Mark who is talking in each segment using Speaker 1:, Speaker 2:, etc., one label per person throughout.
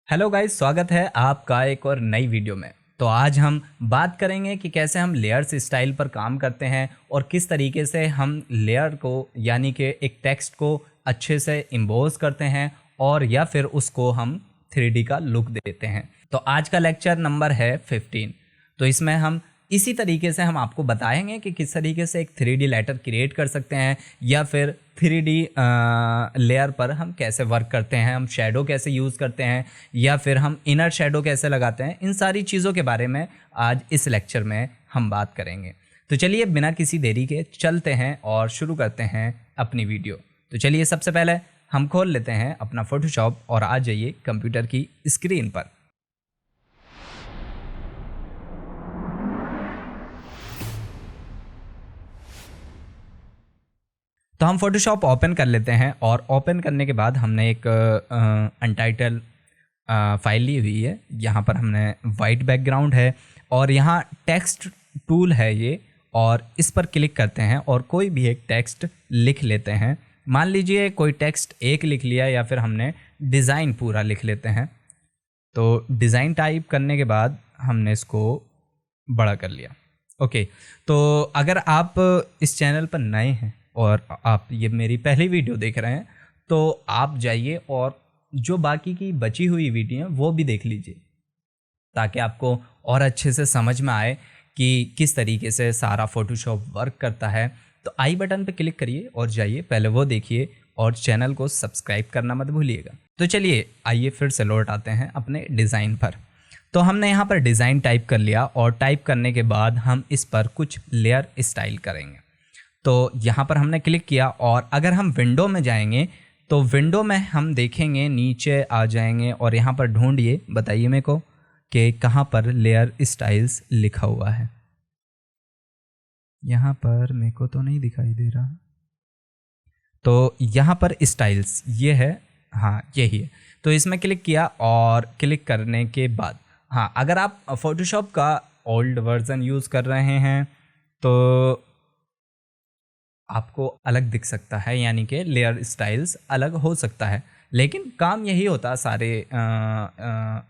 Speaker 1: Hello guys, स्वागत है आपका एक और नई वीडियो में। तो आज हम बात करेंगे कि कैसे हम लेयर्स स्टाइल पर काम करते हैं और किस तरीके से हम लेयर को यानी कि एक टेक्स्ट को अच्छे से इम्बोज करते हैं और या फिर उसको हम 3D का लुक देते हैं। तो आज का लेक्चर नंबर है 15। तो इसमें हम इसी तरीके से हम आपको बताएंगे कि किस तरीके से एक 3D लेटर क्रिएट कर सकते हैं या फिर 3D लेयर पर हम कैसे वर्क करते हैं, हम शैडो कैसे यूज़ करते हैं या फिर हम इनर शैडो कैसे लगाते हैं। इन सारी चीज़ों के बारे में आज इस लेक्चर में हम बात करेंगे। तो चलिए बिना किसी देरी के चलते हैं और शुरू करते हैं अपनी वीडियो। तो चलिए सबसे पहले हम खोल लेते हैं अपना फोटोशॉप और आ जाइए कंप्यूटर की स्क्रीन पर। तो हम फोटोशॉप ओपन कर लेते हैं और ओपन करने के बाद हमने एक अनटाइटल फाइल ली हुई है। यहाँ पर हमने वाइट बैकग्राउंड है और यहाँ टेक्स्ट टूल है ये, और इस पर क्लिक करते हैं और कोई भी एक टेक्स्ट लिख लेते हैं। मान लीजिए कोई टेक्स्ट एक लिख लिया या फिर हमने डिज़ाइन पूरा लिख लेते हैं। तो डिज़ाइन टाइप करने के बाद हमने इसको बड़ा कर लिया। ओके, तो अगर आप इस चैनल पर नए हैं और आप ये मेरी पहली वीडियो देख रहे हैं तो आप जाइए और जो बाकी की बची हुई वीडियो हैं वो भी देख लीजिए, ताकि आपको और अच्छे से समझ में आए कि किस तरीके से सारा फोटोशॉप वर्क करता है। तो आई बटन पे क्लिक करिए और जाइए, पहले वो देखिए और चैनल को सब्सक्राइब करना मत भूलिएगा। तो चलिए आइए फिर से लौट आते हैं अपने डिज़ाइन पर। तो हमने यहाँ पर डिज़ाइन टाइप कर लिया और टाइप करने के बाद हम इस पर कुछ लेयर स्टाइल करेंगे। तो यहाँ पर हमने क्लिक किया और अगर हम विंडो में जाएंगे तो विंडो में हम देखेंगे, नीचे आ जाएंगे और यहाँ पर ढूंढिए, बताइए मेरे को कि कहाँ पर लेयर स्टाइल्स लिखा हुआ है। यहाँ पर मेरे को तो नहीं दिखाई दे रहा। तो यहाँ पर स्टाइल्स ये है, हाँ यही है। तो इसमें क्लिक किया और क्लिक करने के बाद हाँ, अगर आप फोटोशॉप का ओल्ड वर्जन यूज़ कर रहे हैं तो आपको अलग दिख सकता है, यानी कि लेयर स्टाइल्स अलग हो सकता है, लेकिन काम यही होता है।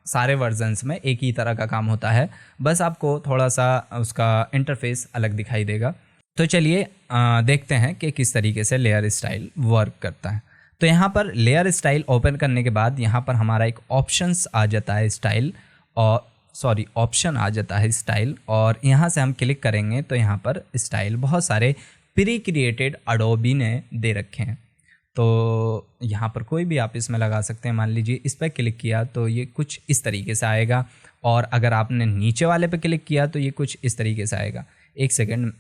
Speaker 1: सारे वर्जन्स में एक ही तरह का काम होता है, बस आपको थोड़ा सा उसका इंटरफेस अलग दिखाई देगा। तो चलिए देखते हैं कि किस तरीके से लेयर स्टाइल वर्क करता है। तो यहाँ पर लेयर स्टाइल ओपन करने के बाद यहाँ पर हमारा एक ऑप्शंस आ जाता है स्टाइल, और ऑप्शन आ जाता है स्टाइल, और यहाँ से हम क्लिक करेंगे तो यहाँ पर स्टाइल बहुत सारे प्री क्रिएटेड एडोबी ने दे रखे हैं। तो यहाँ पर कोई भी आप इसमें लगा सकते हैं। मान लीजिए इस पर क्लिक किया तो ये कुछ इस तरीके से आएगा, और अगर आपने नीचे वाले पे क्लिक किया तो ये कुछ इस तरीके से आएगा। एक सेकेंड,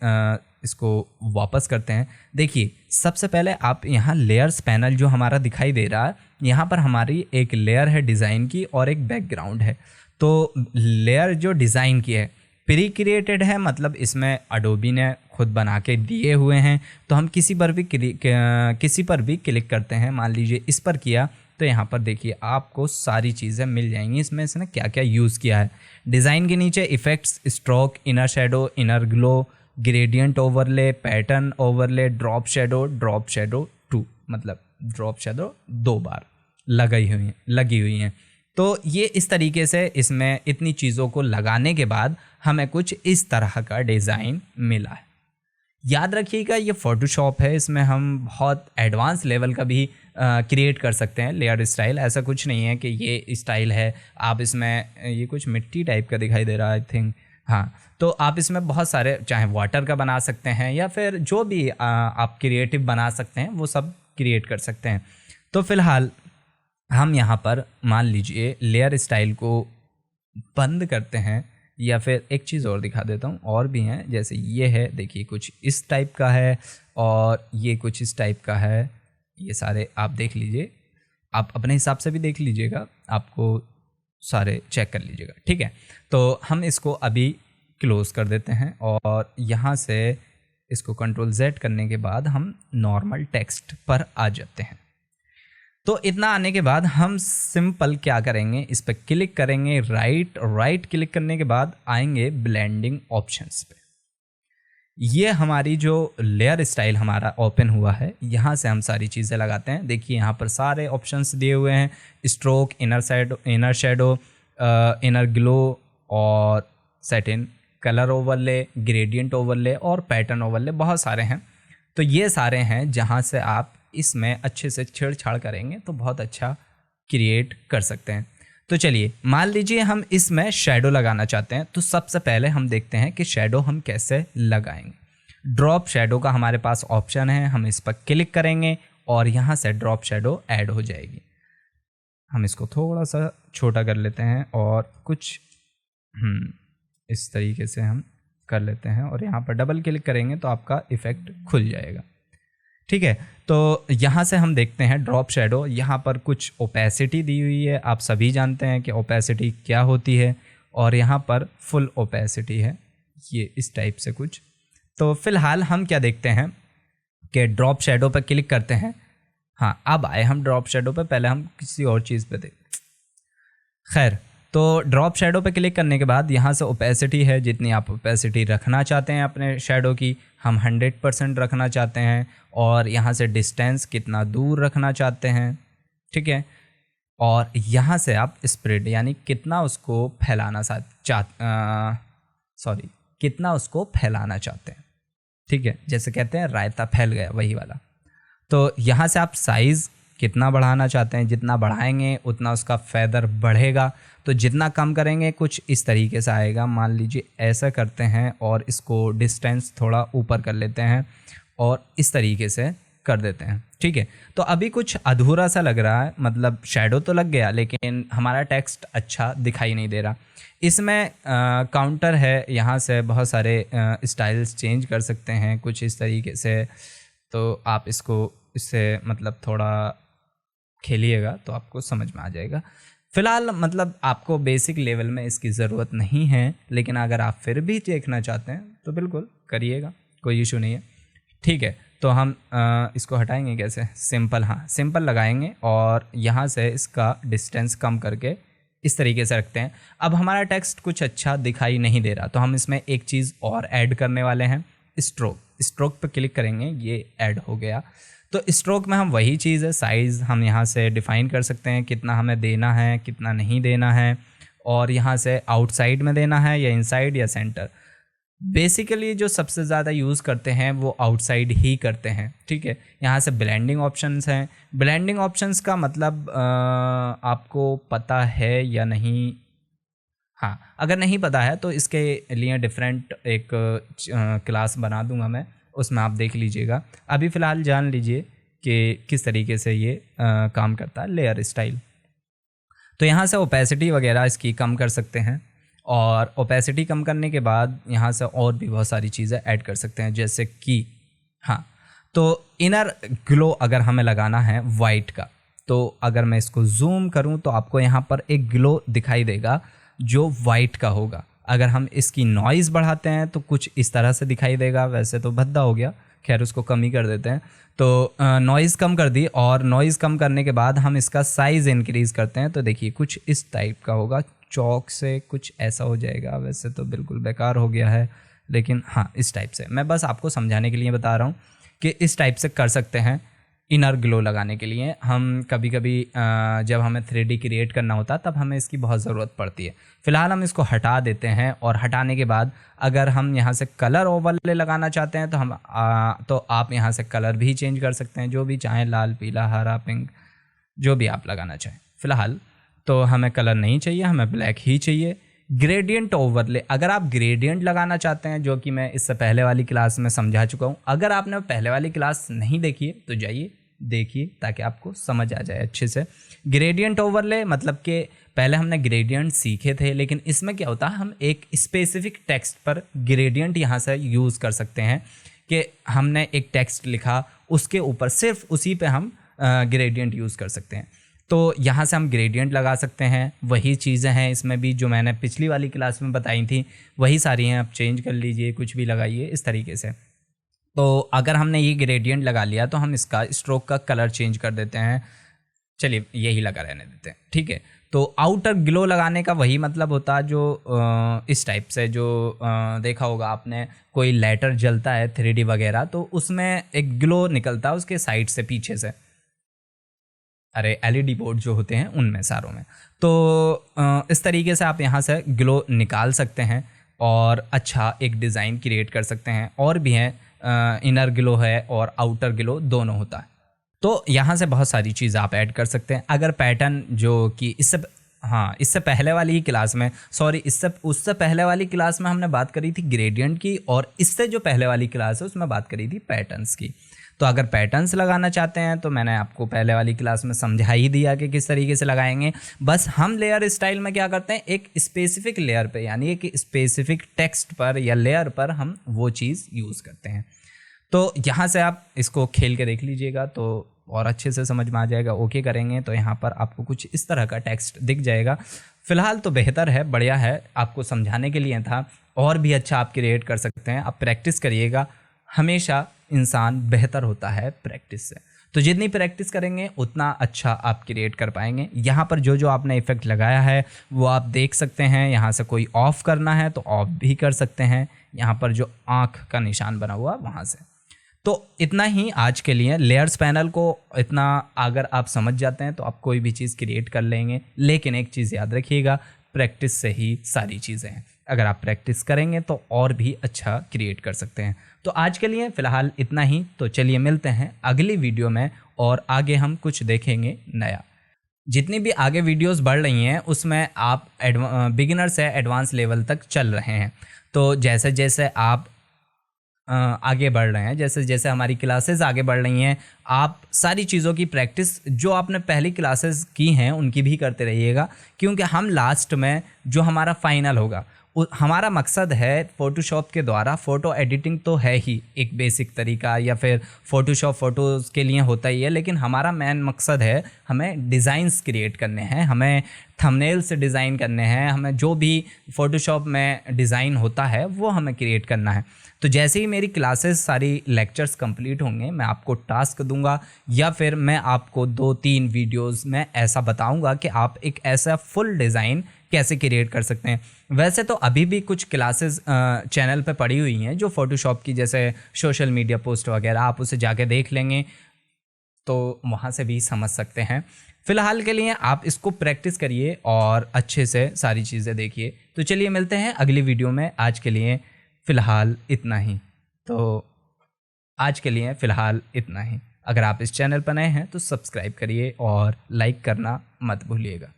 Speaker 1: इसको वापस करते हैं। देखिए सबसे पहले आप यहाँ लेयर्स पैनल जो हमारा दिखाई दे रहा है, यहाँ पर हमारी एक लेयर है डिज़ाइन की और एक बैकग्राउंड है। तो लेयर जो डिज़ाइन की है प्री क्रिएटेड है, मतलब इसमें एडोबी ने खुद बना के दिए हुए हैं। तो हम किसी पर भी क्लिक करते हैं, मान लीजिए इस पर किया तो यहाँ पर देखिए आपको सारी चीज़ें मिल जाएंगी। इसमें इसने क्या क्या यूज़ किया है। डिज़ाइन के नीचे effects, stroke, inner shadow, inner glow, gradient overlay, pattern overlay, drop shadow 2, मतलब ड्रॉप शेडो 2 बार लगी हुई हैं। तो ये इस तरीके से इसमें इतनी चीज़ों को लगाने के बाद हमें कुछ इस तरह का डिज़ाइन मिला है। याद रखिएगा ये फ़ोटोशॉप है, इसमें हम बहुत एडवांस लेवल का भी क्रिएट कर सकते हैं लेयर स्टाइल। ऐसा कुछ नहीं है कि ये स्टाइल है आप इसमें, ये कुछ मिट्टी टाइप का दिखाई दे रहा है आई थिंक, हाँ। तो आप इसमें बहुत सारे चाहे वाटर का बना सकते हैं या फिर जो भी आप क्रिएटिव बना सकते हैं वो सब क्रिएट कर सकते हैं। तो फ़िलहाल हम यहाँ पर मान लीजिए लेयर स्टाइल को बंद करते हैं, या फिर एक चीज़ और दिखा देता हूँ, और भी हैं। जैसे ये है, देखिए कुछ इस टाइप का है और ये कुछ इस टाइप का है। ये सारे आप देख लीजिए, आप अपने हिसाब से भी देख लीजिएगा, आपको सारे चेक कर लीजिएगा, ठीक है। तो हम इसको अभी क्लोज़ कर देते हैं और यहाँ से इसको Ctrl Z करने के बाद हम नॉर्मल टेक्स्ट पर आ जाते हैं। तो इतना आने के बाद हम सिंपल क्या करेंगे, इस पर क्लिक करेंगे, राइट क्लिक करने के बाद आएंगे ब्लेंडिंग ऑप्शंस पे। ये हमारी जो लेयर स्टाइल हमारा ओपन हुआ है, यहाँ से हम सारी चीज़ें लगाते हैं। देखिए यहाँ पर सारे ऑप्शंस दिए हुए हैं, stroke, inner shadow, inner glow और satin, colour overlay, gradient overlay और पैटर्न ओवरले, बहुत सारे हैं। तो ये सारे हैं जहाँ से आप इसमें अच्छे से छेड़छाड़ करेंगे तो बहुत अच्छा क्रिएट कर सकते हैं। तो चलिए मान लीजिए हम इसमें शेडो लगाना चाहते हैं, तो सबसे पहले हम देखते हैं कि शेडो हम कैसे लगाएंगे। ड्रॉप शेडो का हमारे पास ऑप्शन है, हम इस पर क्लिक करेंगे और यहाँ से ड्रॉप शेडो ऐड हो जाएगी। हम इसको थोड़ा सा छोटा कर लेते हैं और कुछ इस तरीके से हम कर लेते हैं और यहाँ पर डबल क्लिक करेंगे तो आपका इफ़ेक्ट खुल जाएगा। ठीक है, तो यहाँ से हम देखते हैं ड्रॉप शेडो, यहाँ पर कुछ ओपेसिटी दी हुई है। आप सभी जानते हैं कि ओपेसिटी क्या होती है, और यहाँ पर फुल ओपेसिटी है, ये इस टाइप से कुछ। तो फिलहाल हम क्या देखते हैं कि ड्रॉप शेडो पर क्लिक करते हैं। हाँ, अब आए हम ड्रॉप शेडो पे, पहले हम किसी और चीज़ पे थे। खैर, तो ड्रॉप शेडो पे क्लिक करने के बाद यहाँ से ओपेसिटी है, जितनी आप ओपेसिटी रखना चाहते हैं अपने शेडो की, हम 100% रखना चाहते हैं। और यहाँ से डिस्टेंस कितना दूर रखना चाहते हैं, ठीक है। और यहाँ से आप स्प्रेड यानी कितना उसको फैलाना कितना उसको फैलाना चाहते हैं, ठीक है। जैसे कहते हैं रायता फैल गया, वही वाला। तो यहाँ से आप साइज़ कितना बढ़ाना चाहते हैं, जितना बढ़ाएंगे उतना उसका फेदर बढ़ेगा। तो जितना कम करेंगे कुछ इस तरीके से आएगा। मान लीजिए ऐसा करते हैं और इसको डिस्टेंस थोड़ा ऊपर कर लेते हैं और इस तरीके से कर देते हैं, ठीक है। तो अभी कुछ अधूरा सा लग रहा है, मतलब शेडो तो लग गया लेकिन हमारा टेक्स्ट अच्छा दिखाई नहीं दे रहा। इसमें काउंटर है, यहाँ से बहुत सारे स्टाइल्स चेंज कर सकते हैं कुछ इस तरीके से। तो आप इसको इससे मतलब थोड़ा खेलिएगा तो आपको समझ में आ जाएगा। फ़िलहाल मतलब आपको बेसिक लेवल में इसकी ज़रूरत नहीं है, लेकिन अगर आप फिर भी देखना चाहते हैं तो बिल्कुल करिएगा, कोई इशू नहीं है, ठीक है। तो हम इसको हटाएंगे कैसे, सिंपल, हाँ सिंपल लगाएंगे और यहाँ से इसका डिस्टेंस कम करके इस तरीके से रखते हैं। अब हमारा टेक्स्ट कुछ अच्छा दिखाई नहीं दे रहा, तो हम इसमें एक चीज़ और ऐड करने वाले हैं, स्ट्रोक पर क्लिक करेंगे, ये ऐड हो गया। तो स्ट्रोक में हम वही चीज़ है, साइज़ हम यहाँ से डिफ़ाइन कर सकते हैं, कितना हमें देना है कितना नहीं देना है, और यहाँ से आउटसाइड में देना है या इनसाइड या सेंटर। बेसिकली जो सबसे ज़्यादा यूज़ करते हैं वो आउटसाइड ही करते हैं, ठीक है। यहाँ से ब्लेंडिंग ऑप्शंस हैं। ब्लेंडिंग ऑप्शंस का मतलब आपको पता है या नहीं, हाँ अगर नहीं पता है तो इसके लिए डिफरेंट एक क्लास बना दूंगा मैं, उसमें आप देख लीजिएगा। अभी फ़िलहाल जान लीजिए कि किस तरीके से ये काम करता है लेयर स्टाइल। तो यहाँ से ओपेसिटी वगैरह इसकी कम कर सकते हैं, और ओपेसिटी कम करने के बाद यहाँ से और भी बहुत सारी चीज़ें ऐड कर सकते हैं, जैसे कि हाँ, तो इनर ग्लो अगर हमें लगाना है वाइट का, तो अगर मैं इसको जूम करूँ तो आपको यहाँ पर एक ग्लो दिखाई देगा जो वाइट का होगा। अगर हम इसकी नॉइज़ बढ़ाते हैं तो कुछ इस तरह से दिखाई देगा, वैसे तो भद्दा हो गया, खैर उसको कम ही कर देते हैं। तो नॉइज़ कम कर दी, और नॉइज़ कम करने के बाद हम इसका साइज़ इंक्रीज़ करते हैं, तो देखिए कुछ इस टाइप का होगा, चौक से कुछ ऐसा हो जाएगा। वैसे तो बिल्कुल बेकार हो गया है, लेकिन हाँ इस टाइप से, मैं बस आपको समझाने के लिए बता रहा हूँ कि इस टाइप से कर सकते हैं। इनर ग्लो लगाने के लिए हम कभी कभी जब हमें 3D क्रिएट करना होता है तब हमें इसकी बहुत ज़रूरत पड़ती है। फ़िलहाल हम इसको हटा देते हैं, और हटाने के बाद अगर हम यहाँ से कलर ओवरले लगाना चाहते हैं तो आप यहाँ से कलर भी चेंज कर सकते हैं, जो भी चाहें, लाल, पीला, हरा, पिंक, जो भी आप लगाना चाहें। फ़िलहाल तो हमें कलर नहीं चाहिए, हमें ब्लैक ही चाहिए। ग्रेडियंट ओवरले, अगर आप ग्रेडियंट लगाना चाहते हैं, जो कि मैं इससे पहले वाली क्लास में समझा चुका हूँ, अगर आपने पहले वाली क्लास नहीं देखी है तो जाइए देखिए ताकि आपको समझ आ जाए अच्छे से। ग्रेडियंट ओवरले मतलब कि पहले हमने ग्रेडियंट सीखे थे, लेकिन इसमें क्या होता है, हम एक स्पेसिफिक टेक्स्ट पर ग्रेडियंट यहाँ से यूज़ कर सकते हैं कि हमने एक टेक्स्ट लिखा, उसके ऊपर सिर्फ उसी पे हम ग्रेडियंट यूज़ कर सकते हैं। तो यहाँ से हम ग्रेडियंट लगा सकते हैं। वही चीज़ें हैं इसमें भी जो मैंने पिछली वाली क्लास में बताई थी, वही सारी हैं। आप चेंज कर लीजिए, कुछ भी लगाइए इस तरीके से। तो अगर हमने ये ग्रेडियंट लगा लिया तो हम इसका स्ट्रोक का कलर चेंज कर देते हैं। चलिए यही लगा रहने देते हैं, ठीक है। तो आउटर ग्लो लगाने का वही मतलब होता है जो इस टाइप से जो देखा होगा आपने, कोई लाइटर जलता है 3D वगैरह, तो उसमें एक ग्लो निकलता है उसके साइड से, पीछे से, अरे LED बोर्ड जो होते हैं उनमें सारों में। तो इस तरीके से आप यहाँ से ग्लो निकाल सकते हैं और अच्छा एक डिज़ाइन क्रिएट कर सकते हैं। और भी हैं, इनर ग्लो है और आउटर ग्लो दोनों होता है। तो यहाँ से बहुत सारी चीज़ आप ऐड कर सकते हैं। अगर पैटर्न जो कि इससे पहले वाली ही क्लास में, सॉरी उससे पहले वाली क्लास में हमने बात करी थी ग्रेडियंट की, और इससे जो पहले वाली क्लास है उसमें बात करी थी पैटर्न्स की। तो अगर पैटर्न्स लगाना चाहते हैं तो मैंने आपको पहले वाली क्लास में समझा ही दिया कि किस तरीके से लगाएंगे। बस हम लेयर स्टाइल में क्या करते हैं, एक स्पेसिफिक लेयर पे, यानी एक स्पेसिफिक टेक्स्ट पर या लेयर पर हम वो चीज़ यूज़ करते हैं। तो यहाँ से आप इसको खेल के देख लीजिएगा तो और अच्छे से समझ में आ जाएगा। ओके करेंगे तो यहाँ पर आपको कुछ इस तरह का टेक्स्ट दिख जाएगा। फ़िलहाल तो बेहतर है, बढ़िया है, आपको समझाने के लिए था। और भी अच्छा आप क्रिएट कर सकते हैं, आप प्रैक्टिस करिएगा। हमेशा इंसान बेहतर होता है प्रैक्टिस से, तो जितनी प्रैक्टिस करेंगे उतना अच्छा आप क्रिएट कर पाएंगे। यहाँ पर जो जो आपने इफ़ेक्ट लगाया है वो आप देख सकते हैं। यहाँ से कोई ऑफ़ करना है तो ऑफ़ भी कर सकते हैं, यहाँ पर जो आँख का निशान बना हुआ वहाँ से। तो इतना ही आज के लिए। लेयर्स पैनल को इतना अगर आप समझ जाते हैं तो आप कोई भी चीज़ क्रिएट कर लेंगे। लेकिन एक चीज़ याद रखिएगा, प्रैक्टिस से ही सारी चीज़ें हैं। अगर आप प्रैक्टिस करेंगे तो और भी अच्छा क्रिएट कर सकते हैं। तो आज के लिए फ़िलहाल इतना ही। तो चलिए मिलते हैं अगली वीडियो में और आगे हम कुछ देखेंगे नया। जितनी भी आगे वीडियोस बढ़ रही हैं उसमें आप बिगिनर से एडवांस लेवल तक चल रहे हैं। तो जैसे जैसे आप आगे बढ़ रहे हैं, जैसे जैसे हमारी क्लासेस आगे बढ़ रही हैं, आप सारी चीज़ों की प्रैक्टिस जो आपने पहली क्लासेस की हैं उनकी भी करते रहिएगा। क्योंकि हम लास्ट में जो हमारा फाइनल होगा, हमारा मकसद है फ़ोटोशॉप के द्वारा, फ़ोटो एडिटिंग तो है ही एक बेसिक तरीका, या फिर फ़ोटोशॉप फ़ोटोज़ के लिए होता ही है, लेकिन हमारा मेन मकसद है हमें डिज़ाइंस क्रिएट करने हैं, हमें थंबनेल्स डिज़ाइन करने हैं, हमें जो भी फ़ोटोशॉप में डिज़ाइन होता है वो हमें क्रिएट करना है। तो जैसे ही मेरी क्लासेस सारी लेक्चर्स कंप्लीट होंगे मैं आपको टास्क दूंगा, या फिर मैं आपको 2-3 वीडियोस में ऐसा बताऊंगा कि आप एक ऐसा फुल डिज़ाइन कैसे क्रिएट कर सकते हैं। वैसे तो अभी भी कुछ क्लासेस चैनल पे पड़ी हुई हैं जो फ़ोटोशॉप की, जैसे सोशल मीडिया पोस्ट वगैरह, आप उसे जाके देख लेंगे तो वहाँ से भी समझ सकते हैं। फ़िलहाल के लिए आप इसको प्रैक्टिस करिए और अच्छे से सारी चीज़ें देखिए। तो चलिए मिलते हैं अगली वीडियो में। आज के लिए फ़िलहाल इतना ही। तो आज के लिए फ़िलहाल इतना ही। अगर आप इस चैनल पर नए हैं तो सब्सक्राइब करिए और लाइक करना मत भूलिएगा।